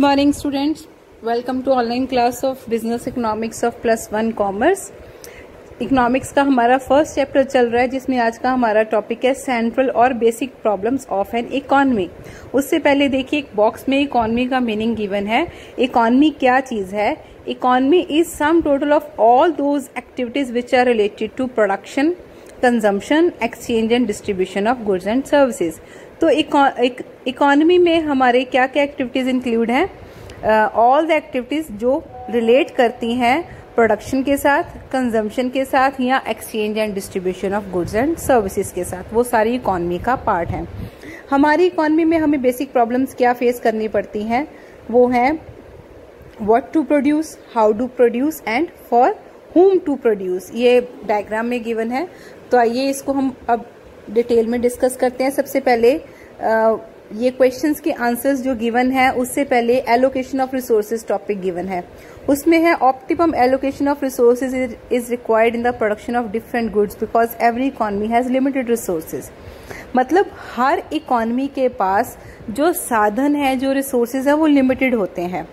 morning students, welcome to online class of business economics of +1 commerce। Economics का हमारा first chapter चल रहा है जिसमें आज का हमारा टॉपिक है सेंट्रल और basic problems of an economy. उससे पहले देखिए एक बॉक्स में इकोनॉमी का मीनिंग गिवन है। इकोनॉमी क्या चीज है? Economy is sum total of all those activities which are related to production, consumption, exchange and distribution of goods and services. तो इकोनॉमी में हमारे क्या क्या एक्टिविटीज इंक्लूड हैं? ऑल द एक्टिविटीज जो रिलेट करती हैं प्रोडक्शन के साथ, कंजम्पशन के साथ या exchange and distribution of goods and services के साथ, वो सारी इकोनॉमी का पार्ट है। हमारी इकोनॉमी में हमें बेसिक प्रॉब्लम्स क्या फेस करनी पड़ती हैं? वो हैं what to produce, how to produce and for whom to produce. ये डायग्राम में गिवन है, तो आइए इसको हम अब डिटेल में डिस्कस करते हैं। सबसे पहले ये क्वेश्चंस के आंसर्स जो गिवन है उससे पहले allocation of resources topic given है। उसमें है optimum allocation of resources is required in the production of different goods because every economy has limited resources. मतलब हर इकोनॉमी के पास जो साधन है, जो रिसोर्सेज है, वो लिमिटेड होते हैं।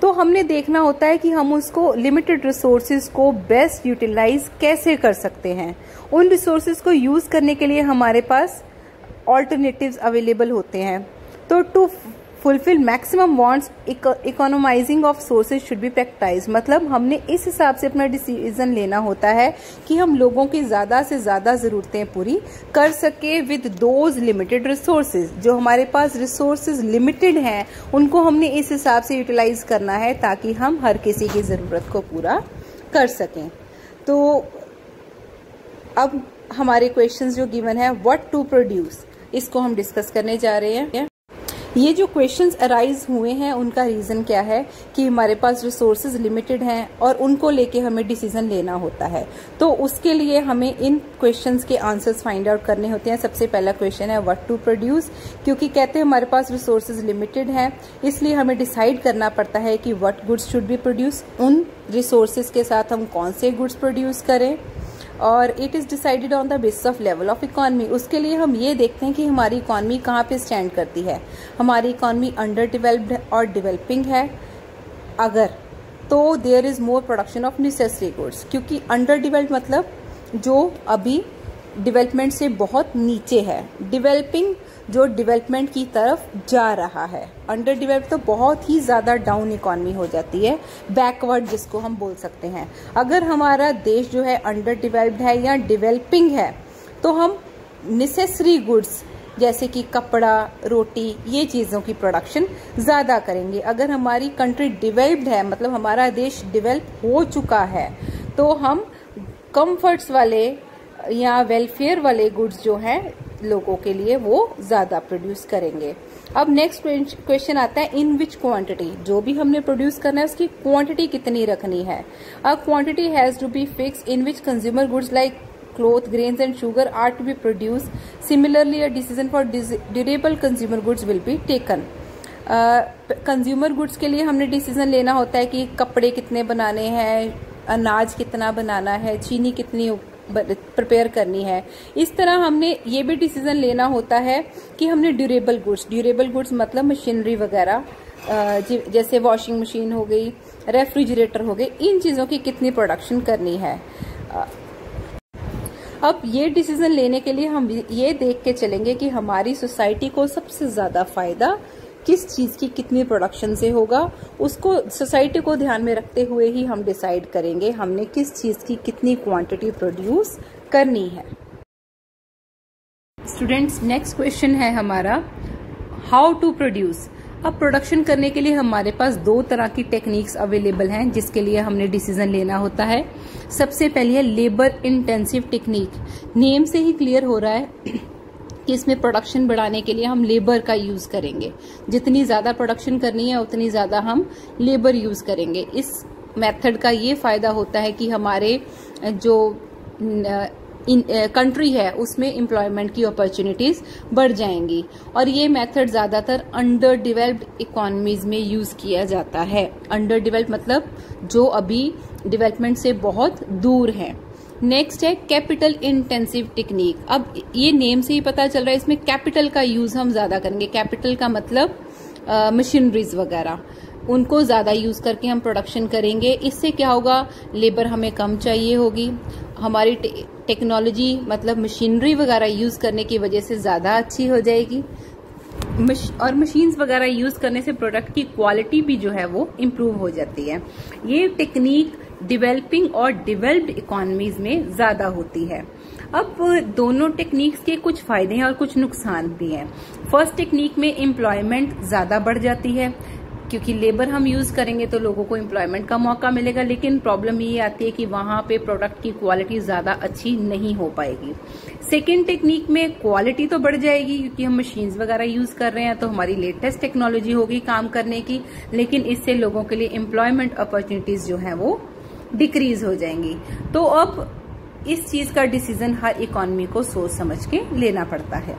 तो हमने देखना होता है कि हम उसको लिमिटेड रिसोर्सेज को बेस्ट यूटिलाइज कैसे कर सकते हैं। उन रिसोर्सेज को यूज करने के लिए हमारे पास ऑल्टरनेटिव्स अवेलेबल होते हैं। तो to fulfil maximum wants, economising of sources should be practice. मतलब हमने इस हिसाब से अपना डिसीजन लेना होता है कि हम लोगों की ज्यादा से ज्यादा जरूरतें पूरी कर सके विद दोज लिमिटेड रिसोर्सेज। जो हमारे पास रिसोर्सेज लिमिटेड हैं उनको हमने इस हिसाब से यूटिलाइज करना है ताकि हम हर किसी की जरूरत को पूरा कर सकें। तो अब हमारे क्वेश्चंस जो गिवन है व्हाट टू प्रोड्यूस, इसको हम डिस्कस करने जा रहे हैं। ये जो क्वेश्चंस अराइज हुए हैं उनका रीजन क्या है कि हमारे पास रिसोर्सेज लिमिटेड हैं और उनको लेके हमें डिसीजन लेना होता है। तो उसके लिए हमें इन क्वेश्चंस के आंसर्स फाइंड आउट करने होते हैं। सबसे पहला क्वेश्चन है व्हाट टू प्रोड्यूस, क्योंकि कहते हैं हमारे पास रिसोर्सेज लिमिटेड हैं, इसलिए हमें डिसाइड करना पड़ता है कि what goods should be produce. उन रिसोर्सेज के साथ हम कौन से गुड्स प्रोड्यूस करें, और it is decided on the basis of level of economy. उसके लिए हम ये देखते हैं कि हमारी इकोनॉमी कहाँ पे स्टैंड करती है। हमारी इकोनॉमी अंडर डेवलप्ड और डेवलपिंग है अगर, तो there is more production of necessary goods. क्योंकि अंडर डेवलप्ड मतलब जो अभी डेवलपमेंट से बहुत नीचे है, डेवलपिंग जो डेवलपमेंट की तरफ जा रहा है। अंडर डेवलप्ड तो बहुत ही ज्यादा डाउन इकोनॉमी हो जाती है, बैकवर्ड जिसको हम बोल सकते हैं। अगर हमारा देश जो है अंडर डेवलप्ड है या डेवलपिंग है तो हम नेसेसरी गुड्स जैसे कि कपड़ा, रोटी, ये चीजों की प्रोडक्शन ज्यादा करेंगे। अगर हमारी कंट्री डेवलप्ड है मतलब हमारा देश डेवलप हो चुका है तो हम कंफर्ट्स वाले या वेलफेयर वाले गुड्स जो हैं लोगों के लिए वो ज्यादा प्रोड्यूस करेंगे। अब नेक्स्ट क्वेश्चन आता है इन विच क्वांटिटी। जो भी हमने प्रोड्यूस करना है उसकी क्वांटिटी कितनी रखनी है। A quantity has to be fix in which consumer goods like cloth, grains and sugar are to be produce. Similarly a decision for durable consumer goods will be taken. Consumer goods के लिए हमने decision लेना होता है कि कपड़े कितने बनाने हैं, अनाज कितना बनाना है, चीनी कितनी प्रिपेयर करनी है। इस तरह हमने ये भी डिसीजन लेना होता है कि हमने ड्यूरेबल गुड्स मतलब मशीनरी वगैरह जैसे वॉशिंग मशीन हो गई, रेफ्रिजरेटर हो गई, इन चीजों की कितनी प्रोडक्शन करनी है। अब ये डिसीजन लेने के लिए हम ये देख के चलेंगे कि हमारी सोसाइटी को सबसे ज्यादा फायदा किस चीज की कितनी प्रोडक्शन से होगा। उसको सोसाइटी को ध्यान में रखते हुए ही हम डिसाइड करेंगे हमने किस चीज की कितनी क्वांटिटी प्रोड्यूस करनी है। स्टूडेंट्स, नेक्स्ट क्वेश्चन है हमारा हाउ टू प्रोड्यूस। अब प्रोडक्शन करने के लिए हमारे पास दो तरह की टेक्निक्स अवेलेबल हैं जिसके लिए हमने डिसीजन लेना होता है। सबसे पहले है लेबर इंटेंसिव टेक्निक। नेम से ही क्लियर हो रहा है कि इसमें प्रोडक्शन बढ़ाने के लिए हम लेबर का यूज करेंगे। जितनी ज्यादा प्रोडक्शन करनी है उतनी ज्यादा हम लेबर यूज करेंगे। इस मेथड का ये फायदा होता है कि हमारे जो कंट्री है उसमें एम्प्लॉयमेंट की अपॉर्चुनिटीज बढ़ जाएंगी। और ये मेथड ज्यादातर अंडर डेवलप्ड इकोनॉमीज में यूज किया जाता है। अंडर डेवलप्ड मतलब जो अभी डेवलपमेंट से बहुत दूर है। नेक्स्ट है कैपिटल इंटेंसिव टेक्निक। अब ये नेम से ही पता चल रहा है इसमें कैपिटल का यूज हम ज्यादा करेंगे। कैपिटल का मतलब मशीनरीज वगैरह, उनको ज़्यादा यूज़ करके हम प्रोडक्शन करेंगे। इससे क्या होगा, लेबर हमें कम चाहिए होगी, हमारी टेक्नोलॉजी मतलब मशीनरी वगैरह यूज़ करने की वजह से ज़्यादा अच्छी हो जाएगी, और मशीन्स वगैरह यूज़ करने से प्रोडक्ट की क्वालिटी भी जो है वो इम्प्रूव हो जाती है। ये टेक्निक डेवलपिंग और डेवलप्ड इकोनॉमीज में ज़्यादा होती है। अब दोनों टेक्निक्स के कुछ फायदे हैं और कुछ नुकसान भी हैं। फर्स्ट टेक्निक में एम्प्लॉयमेंट ज़्यादा बढ़ जाती है, क्योंकि लेबर हम यूज करेंगे तो लोगों को एम्प्लॉयमेंट का मौका मिलेगा, लेकिन प्रॉब्लम ये आती है कि वहां पे प्रोडक्ट की क्वालिटी ज्यादा अच्छी नहीं हो पाएगी। सेकेंड टेक्निक में क्वालिटी तो बढ़ जाएगी, क्योंकि हम मशीन्स वगैरह यूज कर रहे हैं तो हमारी लेटेस्ट टेक्नोलॉजी होगी काम करने की, लेकिन इससे लोगों के लिए एम्प्लॉयमेंट अपॉर्चुनिटीज जो है वो डिक्रीज हो जाएंगी। तो अब इस चीज का डिसीजन हर इकोनॉमी को सोच समझ के लेना पड़ता है।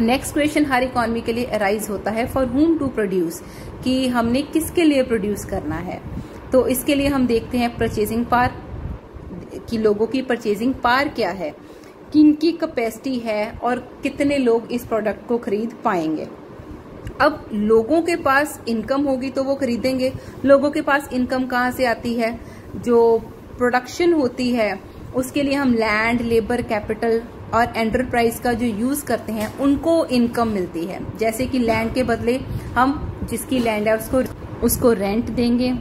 नेक्स्ट क्वेश्चन हर इकोनॉमी के लिए अराइज होता है, फॉर हुम टू प्रोड्यूस, कि हमने किसके लिए प्रोड्यूस करना है। तो इसके लिए हम देखते हैं परचेजिंग पावर, कि लोगों की परचेजिंग पावर क्या है, किनकी कैपेसिटी है और कितने लोग इस प्रोडक्ट को खरीद पाएंगे। अब लोगों के पास इनकम होगी तो वो खरीदेंगे। लोगों के पास इनकम कहाँ से आती है, जो प्रोडक्शन होती है उसके लिए हम लैंड, लेबर, कैपिटल और एंटरप्राइज का जो यूज करते हैं उनको इनकम मिलती है। जैसे कि लैंड के बदले हम जिसकी लैंड है उसको रेंट देंगे,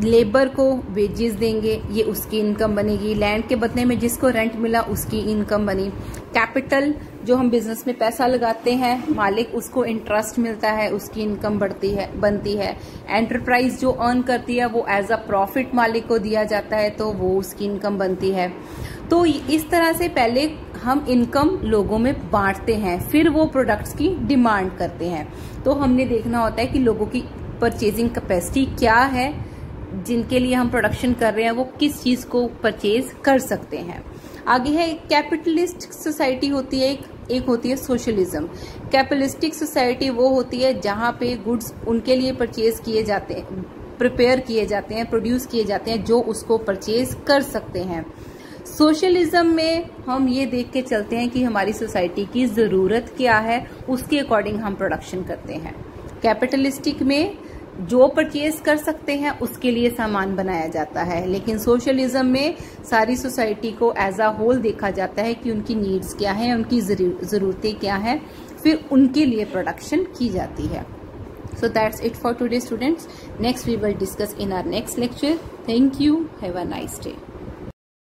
लेबर को वेजेस देंगे, ये उसकी इनकम बनेगी। लैंड के बदले में जिसको रेंट मिला उसकी इनकम बनी। कैपिटल, जो हम बिजनेस में पैसा लगाते हैं, मालिक उसको इंटरेस्ट मिलता है, उसकी इनकम बनती है। एंटरप्राइज जो अर्न करती है वो एज अ प्रॉफिट मालिक को दिया जाता है, तो वो उसकी इनकम बनती है। तो इस तरह से पहले हम इनकम लोगों में बांटते हैं, फिर वो प्रोडक्ट्स की डिमांड करते हैं। तो हमने देखना होता है कि लोगों की परचेजिंग कैपेसिटी क्या है, जिनके लिए हम प्रोडक्शन कर रहे हैं वो किस चीज को परचेज कर सकते हैं। आगे है कैपिटलिस्ट सोसाइटी होती है, एक होती है सोशलिज्म। कैपिटलिस्टिक सोसाइटी वो होती है जहां पे गुड्स उनके लिए परचेज किए जाते हैं, प्रिपेयर किए जाते हैं, प्रोड्यूस किए जाते हैं जो उसको परचेज कर सकते हैं। सोशलिज्म में हम ये देख के चलते हैं कि हमारी सोसाइटी की जरूरत क्या है, उसके अकॉर्डिंग हम प्रोडक्शन करते हैं। कैपिटलिस्टिक में जो परचेज कर सकते हैं उसके लिए सामान बनाया जाता है, लेकिन सोशलिज्म में सारी सोसाइटी को एज अ होल देखा जाता है कि उनकी नीड्स क्या है, उनकी जरूरतें क्या है, फिर उनके लिए प्रोडक्शन की जाती है। So that's it for today, students. Next we will discuss in our next lecture. Thank you. Have a nice day.